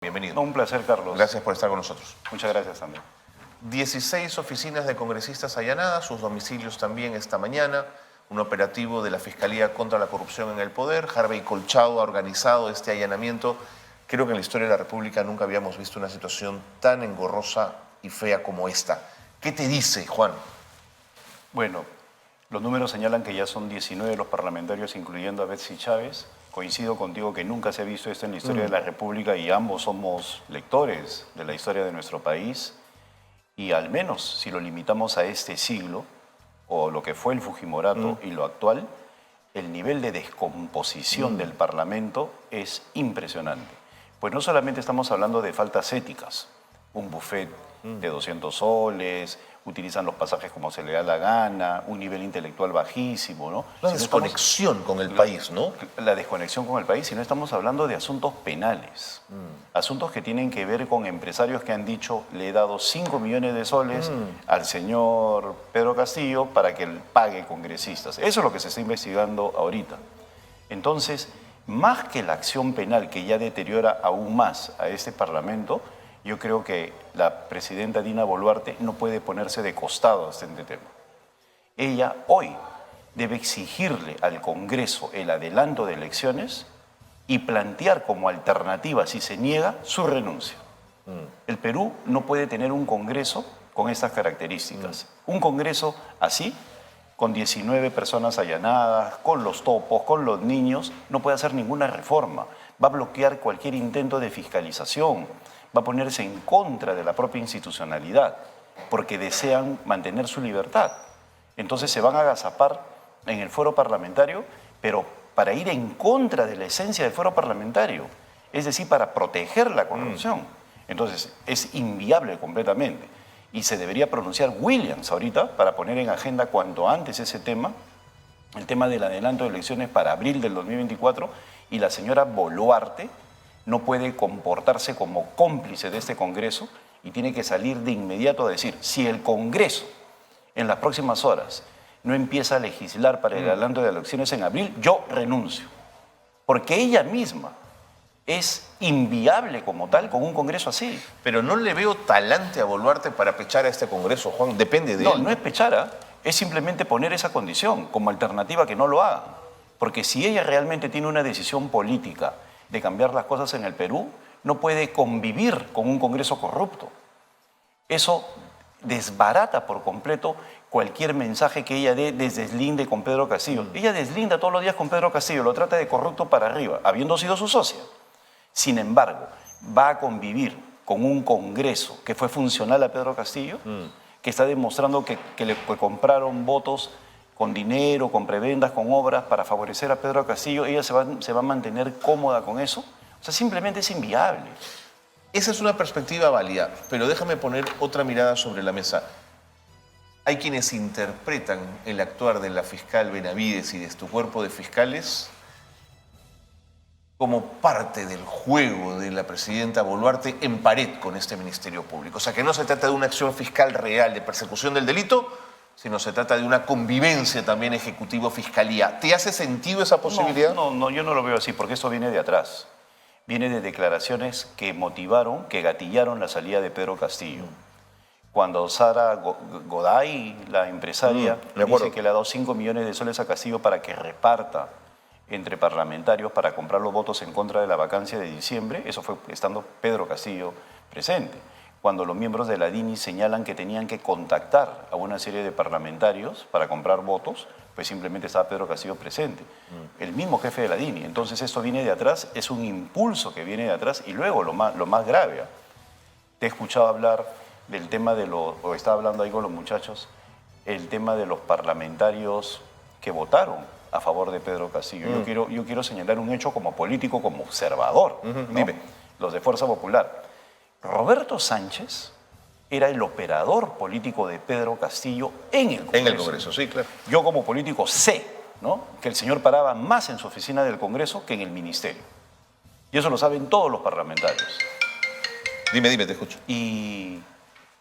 Bienvenido. No, un placer, Carlos. Gracias por estar con nosotros. Muchas gracias también. 16 oficinas de congresistas allanadas, sus domicilios también esta mañana, un operativo de la Fiscalía contra la Corrupción en el Poder. Harvey Colchado ha organizado este allanamiento. Creo que en la historia de la República nunca habíamos visto una situación tan engorrosa y fea como esta. ¿Qué te dice, Juan? Bueno, los números señalan que ya son 19 los parlamentarios, incluyendo a Betsy Chávez. Coincido contigo que nunca se ha visto esto en la historia de la República y ambos somos lectores de la historia de nuestro país. Y al menos, si lo limitamos a este siglo, o lo que fue el Fujimorato y lo actual, el nivel de descomposición del Parlamento es impresionante. Pues no solamente estamos hablando de faltas éticas, un buffet de 200 soles, utilizan los pasajes como se le da la gana, un nivel intelectual bajísimo, ¿no? La desconexión con el país, ¿no? La desconexión con el país, sino estamos hablando de asuntos penales, asuntos que tienen que ver con empresarios que han dicho, le he dado 5 millones de soles al señor Pedro Castillo para que él pague congresistas. Eso es lo que se está investigando ahorita. Entonces, más que la acción penal que ya deteriora aún más a este Parlamento, yo creo que la presidenta Dina Boluarte no puede ponerse de costado a este tema. Ella hoy debe exigirle al Congreso el adelanto de elecciones y plantear como alternativa, si se niega, su renuncia. El Perú no puede tener un Congreso con estas características. Un Congreso así, con 19 personas allanadas, con los topos, con los niños, no puede hacer ninguna reforma. Va a bloquear cualquier intento de fiscalización, va a ponerse en contra de la propia institucionalidad, porque desean mantener su libertad. Entonces se van a agazapar en el foro parlamentario, pero para ir en contra de la esencia del foro parlamentario, es decir, para proteger la corrupción. Entonces es inviable completamente. Y se debería pronunciar Williams ahorita para poner en agenda cuanto antes ese tema, el tema del adelanto de elecciones para abril del 2024, y la señora Boluarte no puede comportarse como cómplice de este Congreso y tiene que salir de inmediato a decir, si el Congreso en las próximas horas no empieza a legislar para el adelanto de elecciones en abril, yo renuncio. Porque ella misma es inviable como tal con un Congreso así. Pero no le veo talante a Boluarte para pechar a este Congreso, Juan. Depende de él. No, no es pechara, es simplemente poner esa condición como alternativa que no lo hagan. Porque si ella realmente tiene una decisión política de cambiar las cosas en el Perú, no puede convivir con un Congreso corrupto. Eso desbarata por completo cualquier mensaje que ella dé deslinde con Pedro Castillo. Ella deslinda todos los días con Pedro Castillo, lo trata de corrupto para arriba, habiendo sido su socia. Sin embargo, va a convivir con un Congreso que fue funcional a Pedro Castillo, que está demostrando que le compraron votos con dinero, con prebendas, con obras para favorecer a Pedro Castillo. Ella se va a mantener cómoda con eso. O sea, simplemente es inviable. Esa es una perspectiva válida, pero déjame poner otra mirada sobre la mesa. Hay quienes interpretan el actuar de la fiscal Benavides y de tu cuerpo de fiscales como parte del juego de la presidenta Boluarte en pared con este Ministerio Público. O sea, que no se trata de una acción fiscal real de persecución del delito, sino se trata de una convivencia también ejecutivo-fiscalía. ¿Te hace sentido esa posibilidad? No, yo no lo veo así, porque esto viene de atrás. Viene de declaraciones que motivaron, que gatillaron la salida de Pedro Castillo. Cuando Sara Goday, la empresaria, dice que le ha dado 5 millones de soles a Castillo para que reparta entre parlamentarios para comprar los votos en contra de la vacancia de diciembre, eso fue estando Pedro Castillo presente. Cuando los miembros de la DINI señalan que tenían que contactar a una serie de parlamentarios para comprar votos, pues simplemente estaba Pedro Castillo presente, el mismo jefe de la DINI. Entonces esto viene de atrás, es un impulso que viene de atrás. Y luego lo más grave, te he escuchado hablar del tema de o estaba hablando ahí con los muchachos, el tema de los parlamentarios que votaron a favor de Pedro Castillo. Yo quiero señalar un hecho como político, como observador. ¿No? Dime. Los de Fuerza Popular. Roberto Sánchez era el operador político de Pedro Castillo en el Congreso. En el Congreso, sí, claro. Yo como político sé, ¿no?, que el señor paraba más en su oficina del Congreso que en el ministerio. Y eso lo saben todos los parlamentarios. Dime, te escucho. Y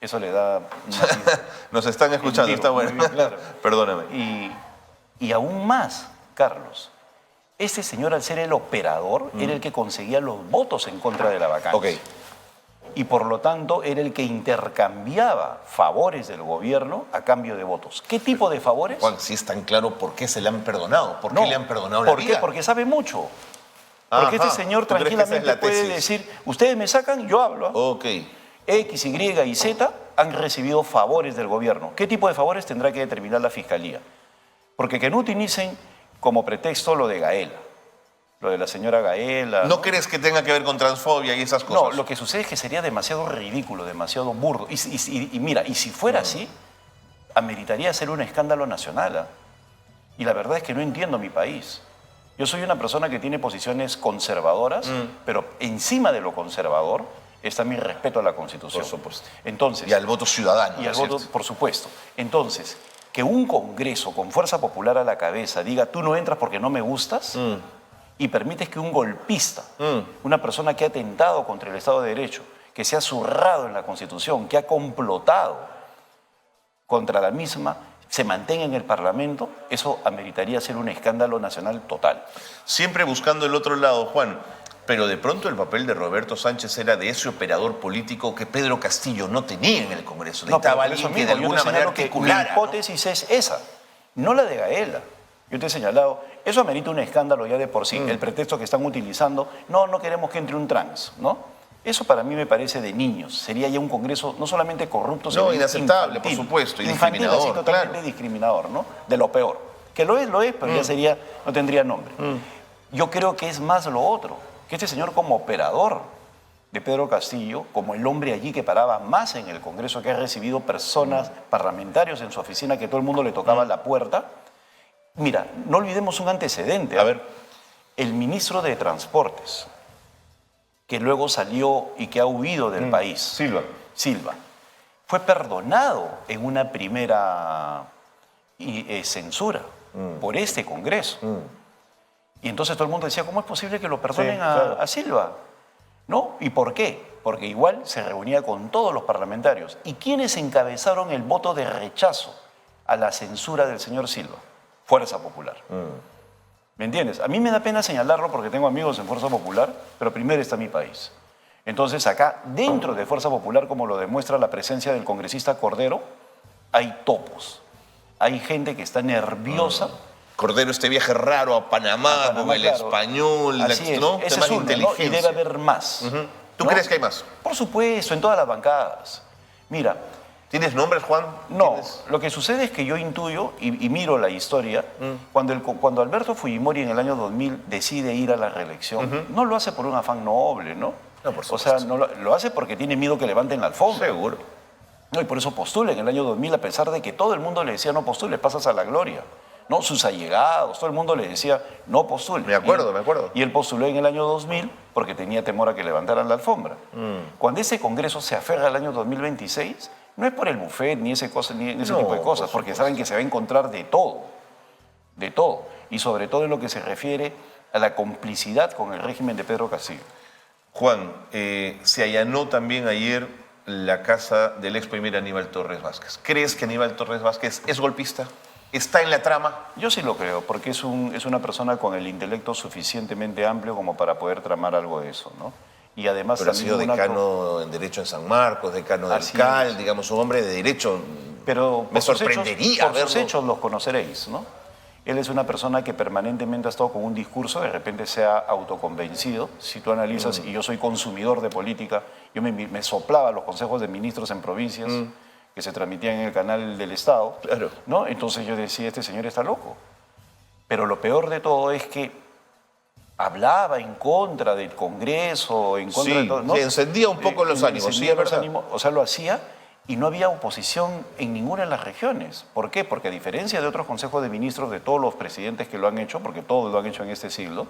eso le da... Nos están escuchando, está bueno. Claro. Perdóname. Y aún más, Carlos, Este señor, al ser el operador, era el que conseguía los votos en contra de la vacancia. Ok. Y por lo tanto era el que intercambiaba favores del gobierno a cambio de votos. ¿Qué tipo de favores? Juan, si es tan claro por qué se le han perdonado, por qué No, le han perdonado la ¿por qué? vida. Porque sabe mucho. Porque Ajá. este señor ¿Tú crees que esa es tranquilamente la puede tesis? decir, ustedes me sacan, yo hablo. Ok. X, Y y Z han recibido favores del gobierno. ¿Qué tipo de favores tendrá que determinar la Fiscalía? Porque que no utilicen como pretexto lo de Gaela, lo de la señora Gaela. ¿No crees que tenga que ver con transfobia y esas cosas? No, lo que sucede es que sería demasiado ridículo, demasiado burdo. Y mira, y si fuera así, ameritaría ser un escándalo nacional. ¿Ah? Y la verdad es que no entiendo mi país. Yo soy una persona que tiene posiciones conservadoras, pero encima de lo conservador está mi respeto a la Constitución. Por supuesto. Entonces, Y al voto ciudadano. y ¿no al es voto, cierto? por supuesto. Entonces, que un Congreso con fuerza popular a la cabeza diga, tú no entras porque no me gustas, y permites que un golpista, una persona que ha atentado contra el Estado de Derecho, que se ha zurrado en la Constitución, que ha complotado contra la misma, se mantenga en el Parlamento, eso ameritaría ser un escándalo nacional total. Siempre buscando el otro lado, Juan. Pero de pronto el papel de Roberto Sánchez era de ese operador político que Pedro Castillo no tenía en el Congreso. No, pero Necesitaba por eso alguien que de mismo, yo alguna te manera señalo que mi articulara. ¿no? hipótesis es esa, no la de Gaela. Yo te he señalado, eso amerita un escándalo ya de por sí, el pretexto que están utilizando, no queremos que entre un trans, ¿no? Eso para mí me parece de niños, sería ya un Congreso no solamente corrupto, sino inaceptable, por infantil. supuesto, y infantil, así discriminador, totalmente claro. discriminador, ¿no? De lo peor. Que lo es, pero ya sería, no tendría nombre. Yo creo que es más lo otro, que este señor como operador de Pedro Castillo, como el hombre allí que paraba más en el Congreso, que ha recibido personas, parlamentarios en su oficina, que todo el mundo le tocaba la puerta. Mira, no olvidemos un antecedente. A ver. El ministro de Transportes, que luego salió y que ha huido del país, Silva, fue perdonado en una primera censura por este Congreso. Y entonces todo el mundo decía, ¿cómo es posible que lo perdonen claro. a Silva? ¿No? ¿Y por qué? Porque igual se reunía con todos los parlamentarios. ¿Y quiénes encabezaron el voto de rechazo a la censura del señor Silva? Fuerza Popular. ¿Me entiendes? A mí me da pena señalarlo porque tengo amigos en Fuerza Popular, pero primero está mi país. Entonces acá, dentro de Fuerza Popular, como lo demuestra la presencia del congresista Cordero, hay topos. Hay gente que está nerviosa. Cordero, este viaje raro a Panamá, con el claro. español, Así es. ¿no? Ese Temas es de uno, ¿no? inteligencia. Y debe haber más. ¿Tú ¿no? crees que hay más? Por supuesto, en todas las bancadas. Mira, ¿Tienes nombres, Juan? no, ¿Tienes? lo que sucede es que yo intuyo y miro la historia, cuando Alberto Fujimori en el año 2000 decide ir a la reelección, no lo hace por un afán noble, ¿no? No, por o sea, supuesto. no lo hace porque tiene miedo que levanten la alfombra. Seguro. No, y por eso postula en el año 2000, a pesar de que todo el mundo le decía no postules, pasas a la gloria. No, sus allegados, todo el mundo le decía no postules. Me acuerdo, Y- me acuerdo. Y él postuló en el año 2000 porque tenía temor a que levantaran la alfombra. Cuando ese Congreso se aferra al año 2026, no es por el buffet ni ese tipo de cosas, por porque supuesto. saben que se va a encontrar de todo, y sobre todo en lo que se refiere a la complicidad con el régimen de Pedro Castillo. Juan, se allanó también ayer la casa del ex primer Aníbal Torres Vázquez. ¿Crees que Aníbal Torres Vázquez es golpista? ¿Está en la trama? Yo sí lo creo, porque es una persona con el intelecto suficientemente amplio como para poder tramar algo de eso, ¿no? Y además Pero ha también sido un acto- decano en Derecho en San Marcos, decano del Así CAL, es. digamos, un hombre de Derecho. Pero Me por sus sorprendería hechos, por sus verlo. hechos los conoceréis, ¿no? Él es una persona que permanentemente ha estado con un discurso, de repente se ha autoconvencido. Si tú analizas, y yo soy consumidor de política, yo me soplaba los consejos de ministros en provincias que se transmitían en el canal del Estado, Claro. ¿no? Entonces yo decía, este señor está loco. Pero lo peor de todo es que hablaba en contra del Congreso, en contra Sí, de todo, ¿no? sí, encendía un poco los ánimos, Encendía sí, es los verdad. ánimos, o sea, lo hacía y no había oposición en ninguna de las regiones. ¿Por qué? Porque a diferencia de otros consejos de ministros, de todos los presidentes que lo han hecho, porque todos lo han hecho en este siglo,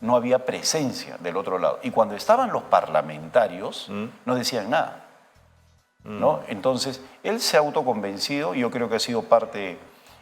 no había presencia del otro lado. Y cuando estaban los parlamentarios, no decían nada. ¿No? Entonces, él se ha autoconvencido y yo creo que ha sido parte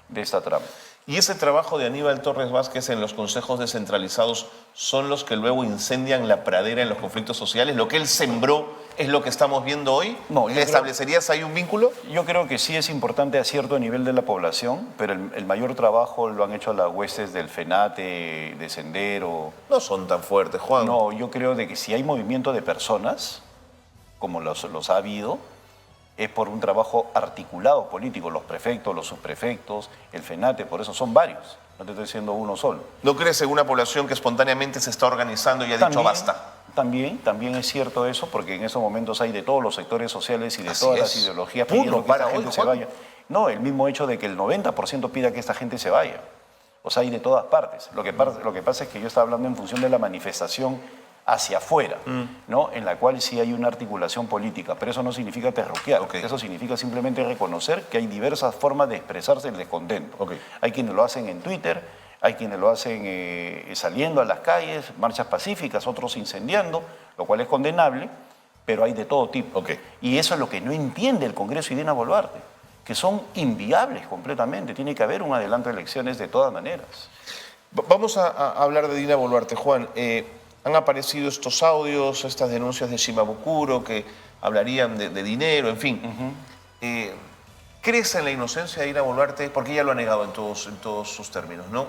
de esta trama. ¿Y ese trabajo de Aníbal Torres Vázquez en los consejos descentralizados son los que luego incendian la pradera en los conflictos sociales? ¿Lo que él sembró es lo que estamos viendo hoy? No, yo ¿Establecerías ahí un vínculo? Yo creo que sí es importante a cierto nivel de la población, pero el mayor trabajo lo han hecho las huestes del FENATE, de Sendero. No son tan fuertes, Juan. No, yo creo de que si hay movimiento de personas, como los ha habido, es por un trabajo articulado político, los prefectos, los subprefectos, el FENATE, por eso son varios, no te estoy diciendo uno solo. ¿No crees en una población que espontáneamente se está organizando y ha dicho basta? También es cierto eso, porque en esos momentos hay de todos los sectores sociales y de Así todas es. las ideologías Punto pidiendo que para esta hoy, gente se Juan. vaya. No, el mismo hecho de que el 90% pida que esta gente se vaya. O sea, hay de todas partes. Lo que pasa es que yo estaba hablando en función de la manifestación hacia afuera, ¿no? En la cual sí hay una articulación política, pero eso no significa terruquear. Ok. Eso significa simplemente reconocer que hay diversas formas de expresarse el descontento. Ok. Hay quienes lo hacen en Twitter, hay quienes lo hacen saliendo a las calles, marchas pacíficas, otros incendiando, lo cual es condenable, pero hay de todo tipo. Ok. Y eso es lo que no entiende el Congreso y Dina Boluarte, que son inviables completamente. Tiene que haber un adelanto de elecciones de todas maneras. Vamos a hablar de Dina Boluarte, Juan. Han aparecido estos audios, estas denuncias de Shimabukuro que hablarían de dinero, en fin. ¿Crees en la inocencia de Dina Boluarte? Porque ella lo ha negado en todos sus términos, ¿no?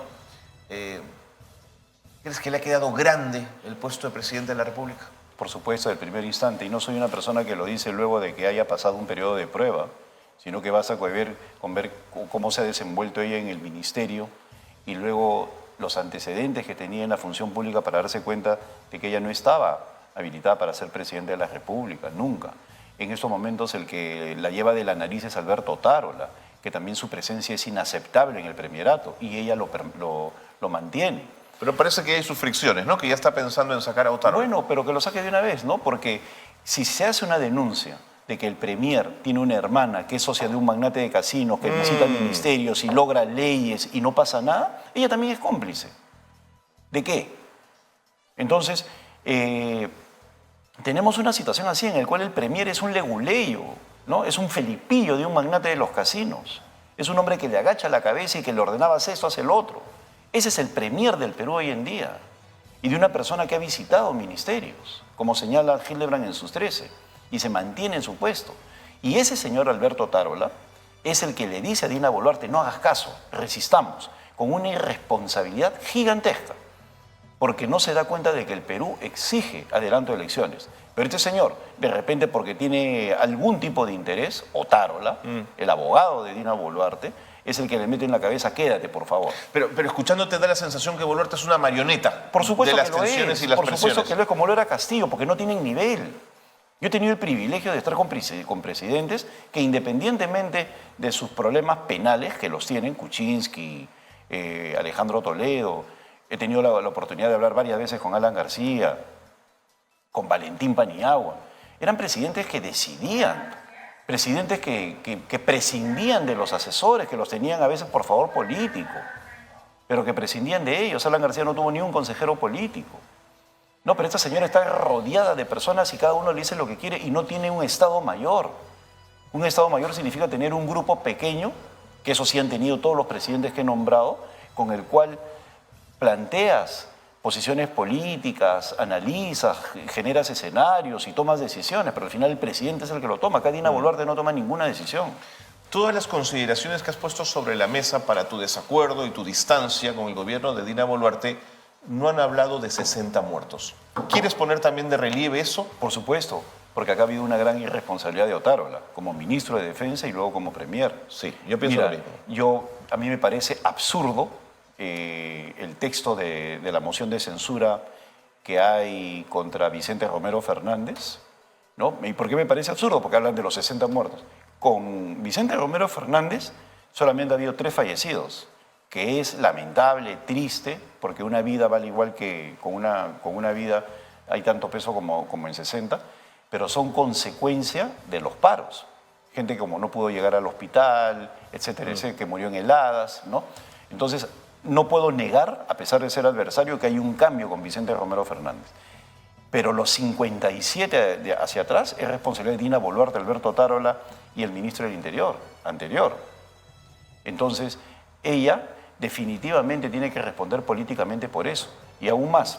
¿Crees que le ha quedado grande el puesto de presidente de la República? Por supuesto, del primer instante. Y no soy una persona que lo dice luego de que haya pasado un periodo de prueba, sino que basta con ver cómo se ha desenvuelto ella en el ministerio y luego los antecedentes que tenía en la función pública para darse cuenta de que ella no estaba habilitada para ser presidente de la República, nunca. En estos momentos el que la lleva de la nariz es Alberto Otárola, que también su presencia es inaceptable en el premierato y ella lo mantiene. Pero parece que hay sus fricciones, ¿no? Que ya está pensando en sacar a Otárola. Bueno, pero que lo saque de una vez, ¿no? Porque si se hace una denuncia de que el premier tiene una hermana que es socia de un magnate de casinos, que visita ministerios y logra leyes y no pasa nada, ella también es cómplice. ¿De qué? Entonces, tenemos una situación así en la cual el premier es un leguleyo, ¿no? Es un felipillo de un magnate de los casinos. Es un hombre que le agacha la cabeza y que le ordenaba hacer esto, hacer el otro. Ese es el premier del Perú hoy en día. Y de una persona que ha visitado ministerios, como señala Hildebrand en sus 13, y se mantiene en su puesto. Y ese señor Alberto Otárola es el que le dice a Dina Boluarte, no hagas caso, resistamos, con una irresponsabilidad gigantesca, porque no se da cuenta de que el Perú exige adelanto de elecciones. Pero este señor, de repente porque tiene algún tipo de interés, Otárola, el abogado de Dina Boluarte, es el que le mete en la cabeza, quédate, por favor. Pero escuchándote da la sensación que Boluarte es una marioneta Por supuesto de las que lo tensiones es, y las por presiones. supuesto que lo es, como lo era Castillo, porque no tienen nivel. Yo he tenido el privilegio de estar con presidentes que independientemente de sus problemas penales, que los tienen, Kuczynski, Alejandro Toledo, he tenido la oportunidad de hablar varias veces con Alan García, con Valentín Paniagua, eran presidentes que decidían, presidentes que prescindían de los asesores, que los tenían a veces por favor político, pero que prescindían de ellos. Alan García no tuvo ni un consejero político. No, pero esta señora está rodeada de personas y cada uno le dice lo que quiere y no tiene un Estado mayor. Un Estado mayor significa tener un grupo pequeño, que eso sí han tenido todos los presidentes que he nombrado, con el cual planteas posiciones políticas, analizas, generas escenarios y tomas decisiones, pero al final el presidente es el que lo toma. Acá Dina Boluarte no toma ninguna decisión. Todas las consideraciones que has puesto sobre la mesa para tu desacuerdo y tu distancia con el gobierno de Dina Boluarte no han hablado de 60 muertos. ¿Quieres poner también de relieve eso? Por supuesto, porque acá ha habido una gran irresponsabilidad de Otárola, como ministro de Defensa y luego como premier. Sí, yo pienso Mira, lo mismo. a mí me parece absurdo el texto de la moción de censura que hay contra Vicente Romero Fernández, ¿no? ¿Y por qué me parece absurdo? Porque hablan de los 60 muertos. Con Vicente Romero Fernández solamente ha habido 3 fallecidos, que es lamentable, triste, porque una vida vale igual que con una vida hay tanto peso como en 60, pero son consecuencia de los paros. Gente como no pudo llegar al hospital, etcétera, etcétera, que murió en heladas, ¿no? Entonces, no puedo negar, a pesar de ser adversario, que hay un cambio con Vicente Romero Fernández. Pero los 57 de hacia atrás es responsabilidad de Dina Boluarte, Alberto Otárola y el ministro del Interior, anterior. Entonces, ella definitivamente tiene que responder políticamente por eso. Y aún más,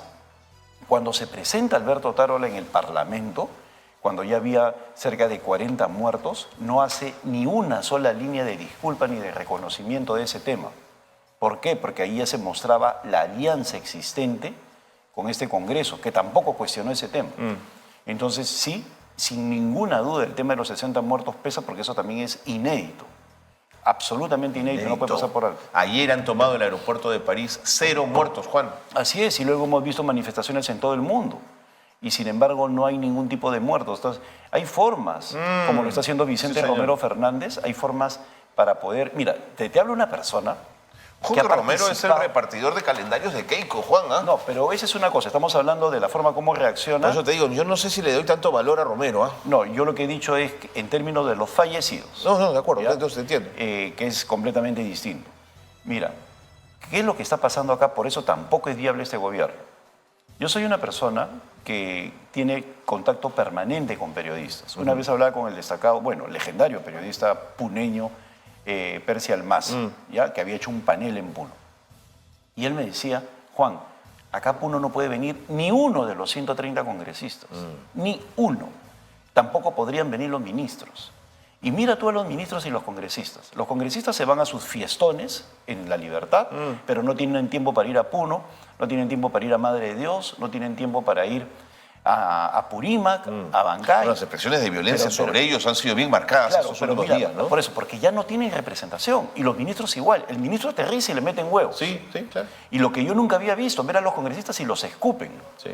cuando se presenta Alberto Otárola en el Parlamento, cuando ya había cerca de 40 muertos, no hace ni una sola línea de disculpa ni de reconocimiento de ese tema. ¿Por qué? Porque ahí ya se mostraba la alianza existente con este Congreso, que tampoco cuestionó ese tema. Entonces, sí, sin ninguna duda, el tema de los 60 muertos pesa porque eso también es inédito. Absolutamente inédito, no puede pasar por alto. Ayer han tomado el aeropuerto de París, 0 muertos, Juan. Así es, y luego hemos visto manifestaciones en todo el mundo. Y sin embargo no hay ningún tipo de muertos. Entonces, hay formas, como lo está haciendo Vicente Romero Fernández, hay formas para poder... Mira, te habla una persona... Jorge Romero es el repartidor de calendarios de Keiko, Juan. ¿Ah? No, pero esa es una cosa. Estamos hablando de la forma como reacciona. Por eso te digo, yo no sé si le doy tanto valor a Romero. ¿Ah? No, yo lo que he dicho es que en términos de los fallecidos. No, de acuerdo, entonces entiendo. Que es completamente distinto. Mira, ¿qué es lo que está pasando acá? Por eso tampoco es viable este gobierno. Yo soy una persona que tiene contacto permanente con periodistas. Una vez hablaba con el destacado, bueno, legendario periodista puneño, Percy Almaz, ¿ya? Que había hecho un panel en Puno. Y él me decía, Juan, acá a Puno no puede venir ni uno de los 130 congresistas, ni uno. Tampoco podrían venir los ministros. Y mira tú a los ministros y los congresistas. Los congresistas se van a sus fiestones en La Libertad, pero no tienen tiempo para ir a Puno, no tienen tiempo para ir a Madre de Dios, no tienen tiempo para ir a Apurímac, a Bancay. Las expresiones de violencia sobre ellos han sido bien marcadas estos últimos días, ¿no? Por eso, porque ya no tienen representación. Y los ministros igual. El ministro aterriza y le meten huevos. Sí, claro. Y lo que yo nunca había visto, ver a los congresistas y los escupen. Sí.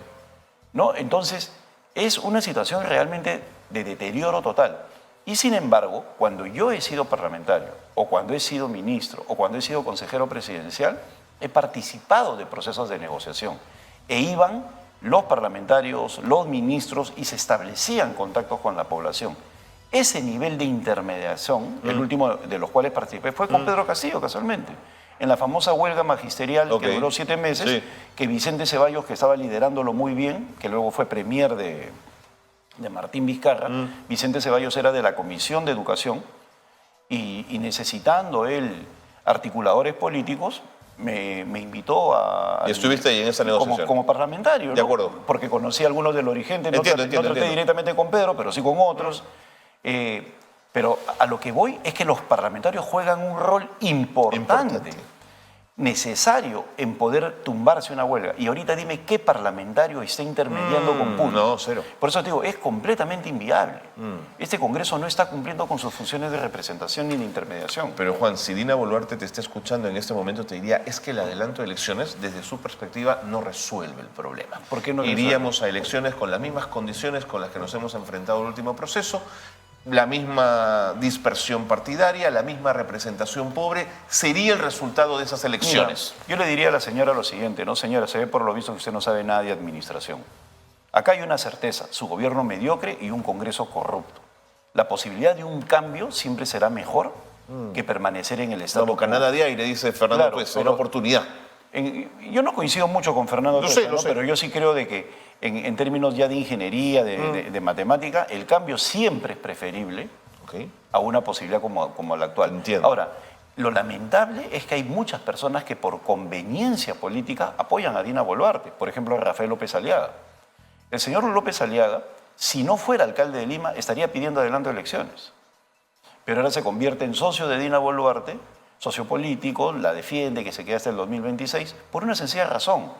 ¿No? Entonces, es una situación realmente de deterioro total. Y sin embargo, cuando yo he sido parlamentario, o cuando he sido ministro, o cuando he sido consejero presidencial, he participado de procesos de negociación. E iban los parlamentarios, los ministros, y se establecían contactos con la población. Ese nivel de intermediación, el último de los cuales participé, fue con Pedro Castillo, casualmente, en la famosa huelga magisterial que duró 7 meses, que Vicente Ceballos, que estaba liderándolo muy bien, que luego fue premier de Martín Vizcarra, Vicente Ceballos era de la Comisión de Educación, y necesitando él articuladores políticos, me invitó a... ¿Y estuviste ahí en esa negociación? Como parlamentario, ¿no? De acuerdo. Porque conocí a algunos de los dirigentes, no Entiendo. traté directamente con Pedro, pero sí con otros. Pero a lo que voy es que los parlamentarios juegan un rol importante, necesario en poder tumbarse una huelga. Y ahorita dime qué parlamentario está intermediando con Puno. No, cero. Por eso te digo, es completamente inviable. Este Congreso no está cumpliendo con sus funciones de representación ni de intermediación. Pero Juan, si Dina Boluarte te está escuchando en este momento, te diría, es que el adelanto de elecciones, desde su perspectiva, no resuelve el problema. ¿Por qué no Iríamos a elecciones con las mismas condiciones con las que nos hemos enfrentado en el último proceso, la misma dispersión partidaria, la misma representación pobre, sería el resultado de esas elecciones. Mira, yo le diría a la señora lo siguiente, ¿no? Señora, se ve por lo visto que usted no sabe nada de administración. Acá hay una certeza, su gobierno mediocre y un Congreso corrupto. La posibilidad de un cambio siempre será mejor que permanecer en el Estado. Una bocanada de aire, dice Fernando, pues, una oportunidad. Yo no coincido mucho con Fernando, pero yo sí creo de que en términos ya de ingeniería, de matemática, el cambio siempre es preferible a una posibilidad como la actual. Entiendo. Ahora, lo lamentable es que hay muchas personas que por conveniencia política apoyan a Dina Boluarte. Por ejemplo, Rafael López Aliaga. El señor López Aliaga, si no fuera alcalde de Lima, estaría pidiendo adelanto de elecciones. Pero ahora se convierte en socio de Dina Boluarte, socio político, la defiende, que se queda hasta el 2026, por una sencilla razón,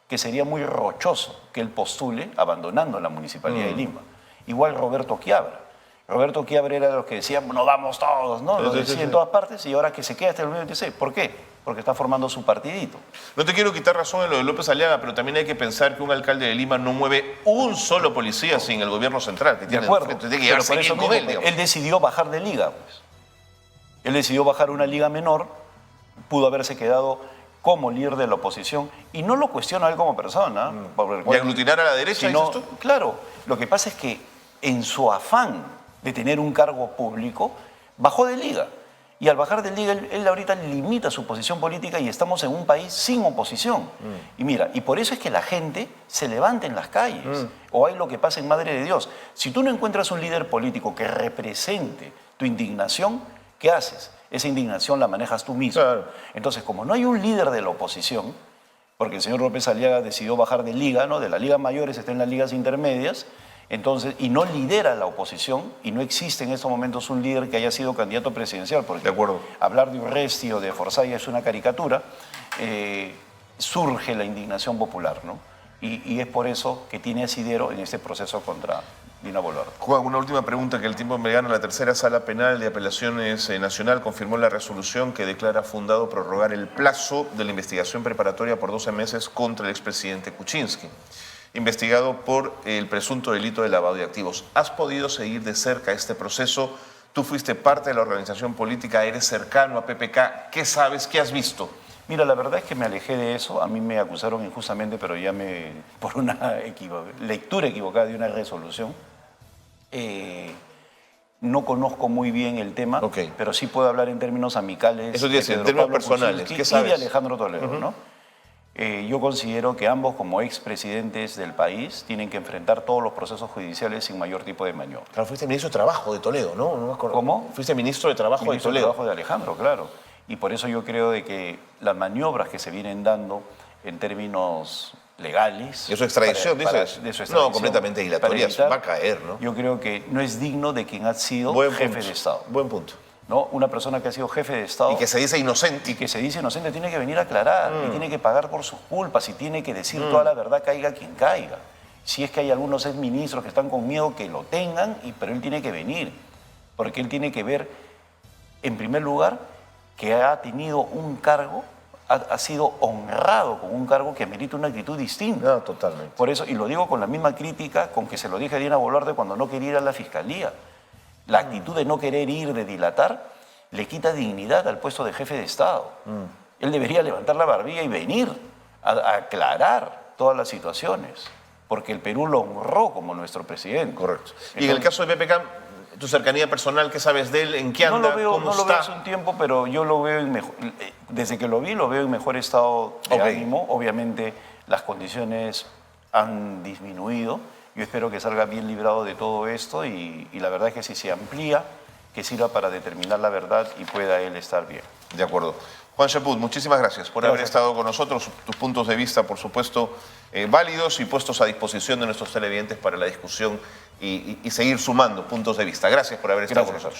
que sería muy rochoso que él postule abandonando la Municipalidad de Lima. Igual Roberto Quiabra. Roberto Quiabra era de los que decían, no vamos todos, ¿no? Lo decía en todas partes, y ahora que se queda hasta el 2026. ¿Por qué? Porque está formando su partidito. No te quiero quitar razón en lo de López Aliaga, pero también hay que pensar que un alcalde de Lima no mueve un solo policía sin el gobierno central. Que tiene, de acuerdo, tiene que llevarse bien con él, digamos. Él decidió bajar de liga, pues. Él decidió bajar una liga menor, pudo haberse quedado como líder de la oposición, y no lo cuestiono a él como persona. ¿Y aglutinar a la derecha, dices tú? Claro, lo que pasa es que en su afán de tener un cargo público, bajó de liga. Y al bajar de liga, él ahorita limita su posición política y estamos en un país sin oposición. Y mira, y por eso es que la gente se levanta en las calles. O hay lo que pasa en Madre de Dios. Si tú no encuentras un líder político que represente tu indignación, ¿qué haces? Esa indignación la manejas tú mismo. Claro. Entonces, como no hay un líder de la oposición, porque el señor López Aliaga decidió bajar de liga, ¿no? De las ligas mayores está en las ligas intermedias, Entonces, y no lidera la oposición, y no existe en estos momentos un líder que haya sido candidato presidencial, porque De acuerdo. hablar de Urresti o de Forzaya es una caricatura, surge la indignación popular, ¿no? Y es por eso que tiene asidero en este proceso contra Dina Boluarte. Juan, una última pregunta, que el tiempo me gana. La tercera sala penal de apelaciones nacional confirmó la resolución que declara fundado prorrogar el plazo de la investigación preparatoria por 12 meses contra el expresidente Kuczynski, investigado por el presunto delito de lavado de activos. ¿Has podido seguir de cerca este proceso? Tú fuiste parte de la organización política, eres cercano a PPK. ¿Qué sabes? ¿Qué has visto? Mira, la verdad es que me alejé de eso. A mí me acusaron injustamente, pero por una lectura equivocada de una resolución. No conozco muy bien el tema, Ok. pero sí puedo hablar en términos amicales. Eso de dice, en Pedro términos Pablo personales, Kuczynski ¿qué y sabes? de Alejandro Toledo, ¿no? Yo considero que ambos, como expresidentes del país, tienen que enfrentar todos los procesos judiciales sin mayor tipo de maniobra. Claro, fuiste ministro de Trabajo de Toledo, ¿no? No me acuerdo. ¿Cómo? Fuiste ministro de Trabajo Ministro de de Toledo. Trabajo de Alejandro, claro. Y por eso yo creo de que las maniobras que se vienen dando en términos legales... ¿Y su extradición, dices? de su extradición, No, completamente dilatoria, para evitar, va a caer, ¿no? Yo creo que no es digno de quien ha sido Buen jefe punto. de Estado, Buen punto. ¿no? Una persona que ha sido jefe de Estado Y que se dice inocente. y que se dice inocente tiene que venir a aclarar, y tiene que pagar por sus culpas, y tiene que decir toda la verdad, caiga quien caiga. Si es que hay algunos exministros que están con miedo, que lo tengan, pero él tiene que venir, porque él tiene que ver, en primer lugar, que ha tenido un cargo, ha sido honrado con un cargo que amerita una actitud distinta. No, totalmente. Por eso, y lo digo con la misma crítica con que se lo dije a Dina Boluarte cuando no quería ir a la fiscalía. La actitud de no querer ir, de dilatar, le quita dignidad al puesto de jefe de Estado. Él debería levantar la barbilla y venir a aclarar todas las situaciones, porque el Perú lo honró como nuestro presidente. Correcto. Y en el caso de PPK, tu cercanía personal, ¿qué sabes de él? ¿En qué anda? No lo veo, ¿Cómo no lo está? veo hace un tiempo, pero yo lo veo en mejor, desde que lo vi, lo veo en mejor estado de Ok. ánimo. Obviamente las condiciones han disminuido. Yo espero que salga bien librado de todo esto y la verdad es que si se amplía, que sirva para determinar la verdad y pueda él estar bien. De acuerdo. Juan Chaput, muchísimas gracias por haber Gracias. estado con nosotros. Tus puntos de vista, por supuesto, válidos y puestos a disposición de nuestros televidentes para la discusión y seguir sumando puntos de vista. Gracias por haber estado con Gracias. nosotros.